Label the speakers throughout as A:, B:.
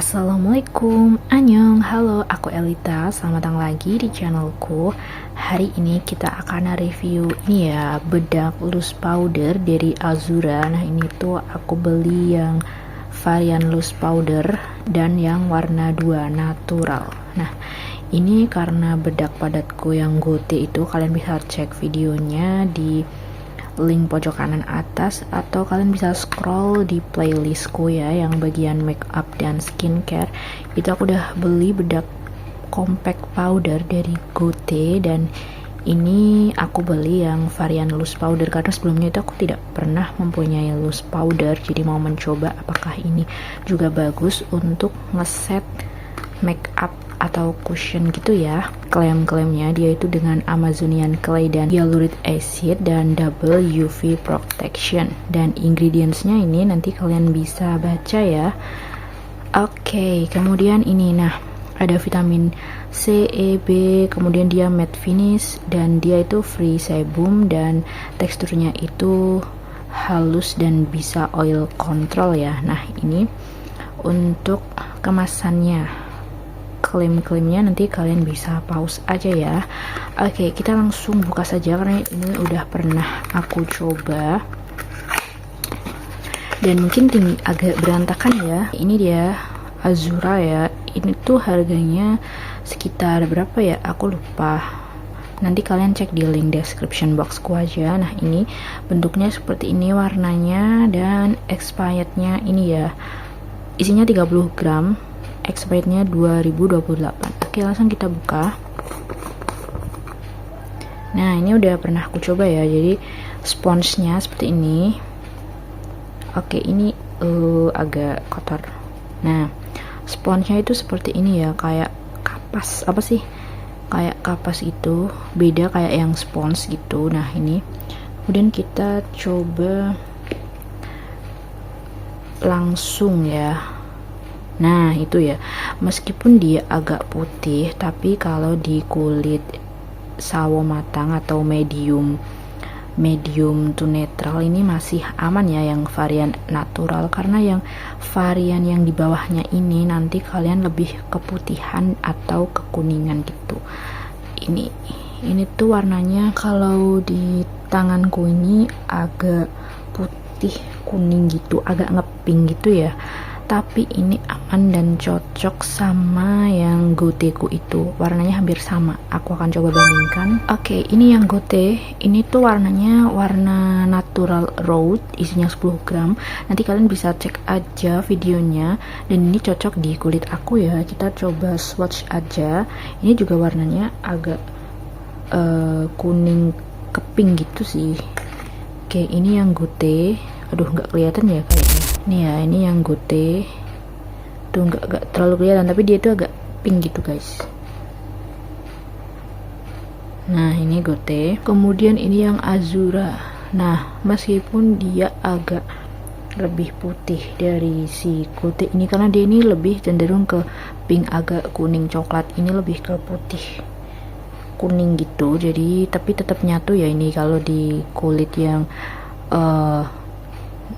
A: Assalamualaikum, annyeong, halo, aku Elita, selamat datang lagi di channelku. Hari ini kita akan review ini ya, bedak loose powder dari Azura. Nah ini tuh aku beli yang varian loose powder dan yang warna 2 natural. Nah ini karena bedak padatku yang gote itu, kalian bisa cek videonya di link pojok kanan atas, atau kalian bisa scroll di playlistku ya yang bagian makeup dan skincare. Itu aku udah beli bedak compact powder dari Gote, dan ini aku beli yang varian loose powder karena sebelumnya itu aku tidak pernah mempunyai loose powder, jadi mau mencoba apakah ini juga bagus untuk ngeset makeup atau cushion gitu ya. Klaim-klaimnya dia itu dengan Amazonian clay dan hyaluronic acid dan double UV protection, dan ingredientsnya ini nanti kalian bisa baca ya. Oke, kemudian ini nah ada vitamin C, E, B, kemudian dia matte finish dan dia itu free sebum dan teksturnya itu halus dan bisa oil control ya. Nah ini untuk kemasannya, klaim-klaimnya nanti kalian bisa pause aja ya. Oke, kita langsung buka saja karena ini udah pernah aku coba dan mungkin agak berantakan ya. Ini dia Azura ya, ini tuh harganya sekitar berapa ya, aku lupa, nanti kalian cek di link description boxku aja. Nah ini bentuknya seperti ini warnanya, dan expirednya ini ya, isinya 30 gram, expirednya 2028. Oke, langsung kita buka. Nah ini udah pernah aku coba ya, jadi sponsnya seperti ini. Oke, ini agak kotor. Nah sponsnya itu seperti ini ya, kayak kapas, apa sih, kayak kapas itu, beda kayak yang spons gitu. Nah ini kemudian kita coba langsung ya. Nah itu ya, meskipun dia agak putih, tapi kalau di kulit sawo matang atau medium to netral ini masih aman ya yang varian natural, karena yang varian yang di bawahnya ini nanti kalian lebih keputihan atau kekuningan gitu. Ini tuh warnanya kalau di tanganku ini agak putih kuning gitu, agak ngepink gitu ya, tapi ini aman dan cocok sama yang Goteku itu, warnanya hampir sama. Aku akan coba bandingkan. Oke, ini yang Gote, ini tuh warnanya warna natural rose, isinya 10 gram. Nanti kalian bisa cek aja videonya, dan ini cocok di kulit aku ya. Kita coba swatch aja. Ini juga warnanya agak kuning ke pink gitu sih. Oke, ini yang Gote, aduh nggak kelihatan ya kayaknya. Nih ya, ini yang Gote tuh nggak terlalu kelihatan, tapi dia tuh agak pink gitu guys. Nah ini Gote, kemudian ini yang Azura. Nah meskipun dia agak lebih putih dari si Gote ini, karena dia ini lebih cenderung ke pink agak kuning coklat, ini lebih ke putih kuning gitu, jadi tapi tetap nyatu ya ini kalau di kulit yang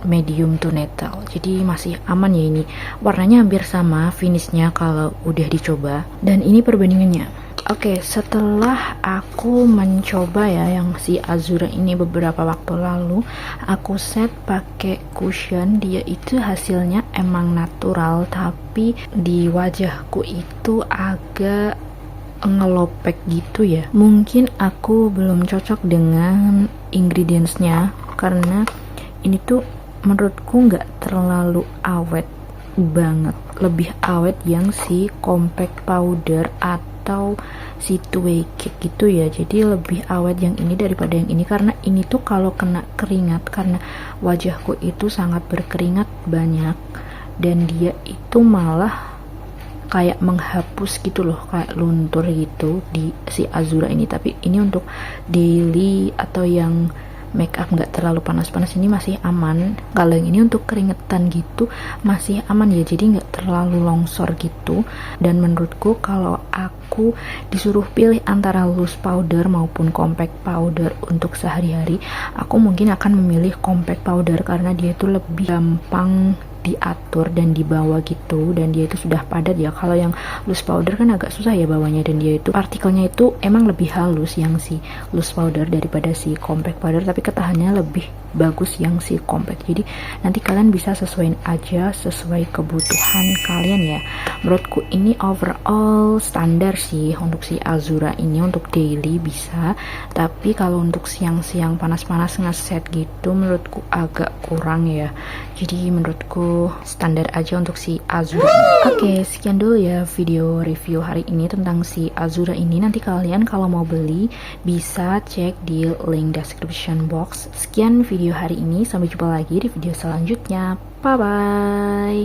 A: medium to netral, jadi masih aman ya. Ini warnanya hampir sama finishnya kalau udah dicoba, dan ini perbandingannya. Oke, setelah aku mencoba ya yang si Azura ini beberapa waktu lalu, aku set pakai cushion, dia itu hasilnya emang natural, tapi di wajahku itu agak ngelopek gitu ya. Mungkin aku belum cocok dengan ingredientsnya, karena ini tuh menurutku nggak terlalu awet banget, lebih awet yang si compact powder atau si two-way cake gitu ya. Jadi lebih awet yang ini daripada yang ini, karena ini tuh kalau kena keringat, karena wajahku itu sangat berkeringat banyak, dan dia itu malah kayak menghapus gitu loh, kayak luntur gitu di si Azura ini. Tapi ini untuk daily atau yang makeup nggak terlalu panas-panas ini masih aman. Kalau yang ini untuk keringetan gitu masih aman ya, jadi nggak terlalu longsor gitu. Dan menurutku kalau aku disuruh pilih antara loose powder maupun compact powder untuk sehari-hari, aku mungkin akan memilih compact powder karena dia itu lebih gampang diatur dan dibawa gitu, dan dia itu sudah padat ya. Kalau yang loose powder kan agak susah ya bawanya, dan dia itu partikelnya itu emang lebih halus yang si loose powder daripada si compact powder, tapi ketahanannya lebih bagus yang si compact. Jadi nanti kalian bisa sesuaiin aja sesuai kebutuhan kalian ya. Menurutku ini overall standar sih untuk si Azura ini, untuk daily bisa, tapi kalau untuk siang-siang panas-panas ngeset gitu menurutku agak kurang ya. Jadi menurutku standar aja untuk si Azura. Oke, sekian dulu ya video review hari ini tentang si Azura ini. Nanti kalian kalau mau beli bisa cek di link description box. Sekian video hari ini, sampai jumpa lagi di video selanjutnya. Bye bye.